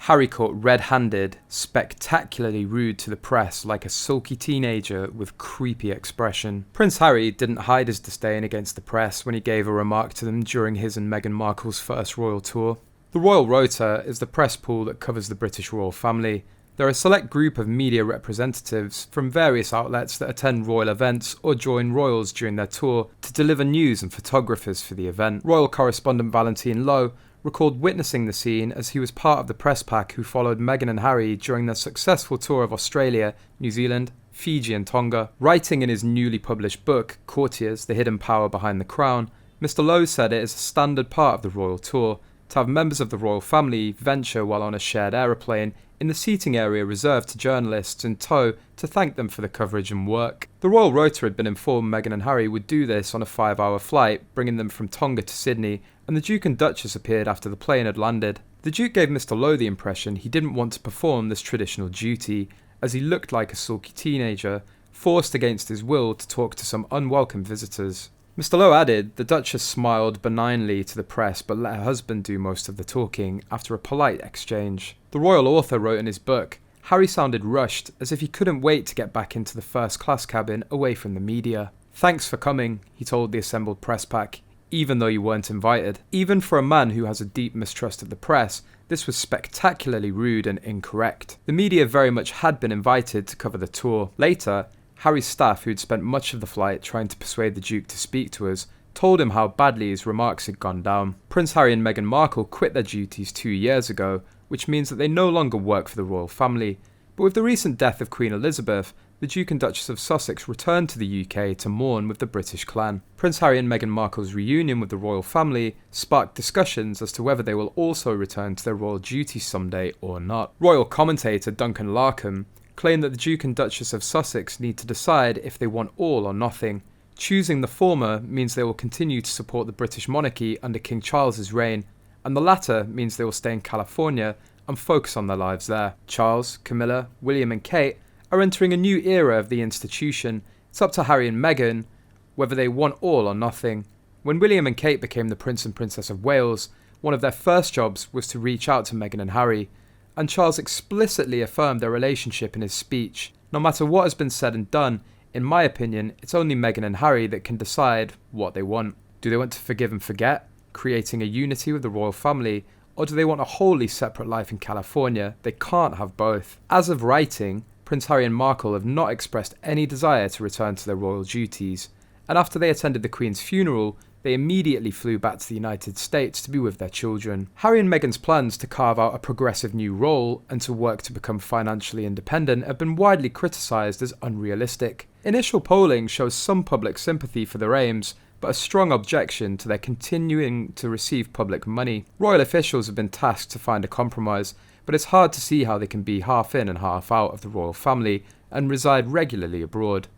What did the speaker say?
Harry caught red-handed, spectacularly rude to the press like a sulky teenager with creepy expression. Prince Harry didn't hide his disdain against the press when he gave a remark to them during his and Meghan Markle's first royal tour. The Royal Rota is the press pool that covers the British royal family. They're a select group of media representatives from various outlets that attend royal events or join royals during their tour to deliver news and photographers for the event. Royal correspondent Valentine Lowe recalled witnessing the scene as he was part of the press pack who followed Meghan and Harry during their successful tour of Australia, New Zealand, Fiji and Tonga. Writing in his newly published book, Courtiers, The Hidden Power Behind the Crown, Mr. Lowe said it is a standard part of the royal tour to have members of the royal family venture while on a shared aeroplane in the seating area reserved to journalists in tow to thank them for the coverage and work. The Royal Rota had been informed Meghan and Harry would do this on a 5-hour flight, bringing them from Tonga to Sydney, and the Duke and Duchess appeared after the plane had landed. The Duke gave Mr. Lowe the impression he didn't want to perform this traditional duty, as he looked like a sulky teenager, forced against his will to talk to some unwelcome visitors. Mr. Lowe added the Duchess smiled benignly to the press but let her husband do most of the talking after a polite exchange. The royal author wrote in his book, Harry sounded rushed, as if he couldn't wait to get back into the first-class cabin away from the media. Thanks for coming, he told the assembled press pack, even though you weren't invited. Even for a man who has a deep mistrust of the press, this was spectacularly rude and incorrect. The media very much had been invited to cover the tour. Later, Harry's staff, who'd spent much of the flight trying to persuade the Duke to speak to us, told him how badly his remarks had gone down. Prince Harry and Meghan Markle quit their duties 2 years ago, which means that they no longer work for the royal family. But with the recent death of Queen Elizabeth, the Duke and Duchess of Sussex returned to the UK to mourn with the British clan. Prince Harry and Meghan Markle's reunion with the royal family sparked discussions as to whether they will also return to their royal duties someday or not. Royal commentator Duncan Larcombe claimed that the Duke and Duchess of Sussex need to decide if they want all or nothing. Choosing the former means they will continue to support the British monarchy under King Charles's reign, and the latter means they will stay in California and focus on their lives there. Charles, Camilla, William and Kate are entering a new era of the institution. It's up to Harry and Meghan whether they want all or nothing. When William and Kate became the Prince and Princess of Wales, one of their first jobs was to reach out to Meghan and Harry, and Charles explicitly affirmed their relationship in his speech. No matter what has been said and done, in my opinion, it's only Meghan and Harry that can decide what they want. Do they want to forgive and forget, creating a unity with the royal family, or do they want a wholly separate life in California? They can't have both. As of writing, Prince Harry and Markle have not expressed any desire to return to their royal duties, and after they attended the Queen's funeral, they immediately flew back to the United States to be with their children. Harry and Meghan's plans to carve out a progressive new role and to work to become financially independent have been widely criticised as unrealistic. Initial polling shows some public sympathy for their aims, but a strong objection to their continuing to receive public money. Royal officials have been tasked to find a compromise, but it's hard to see how they can be half in and half out of the royal family and reside regularly abroad.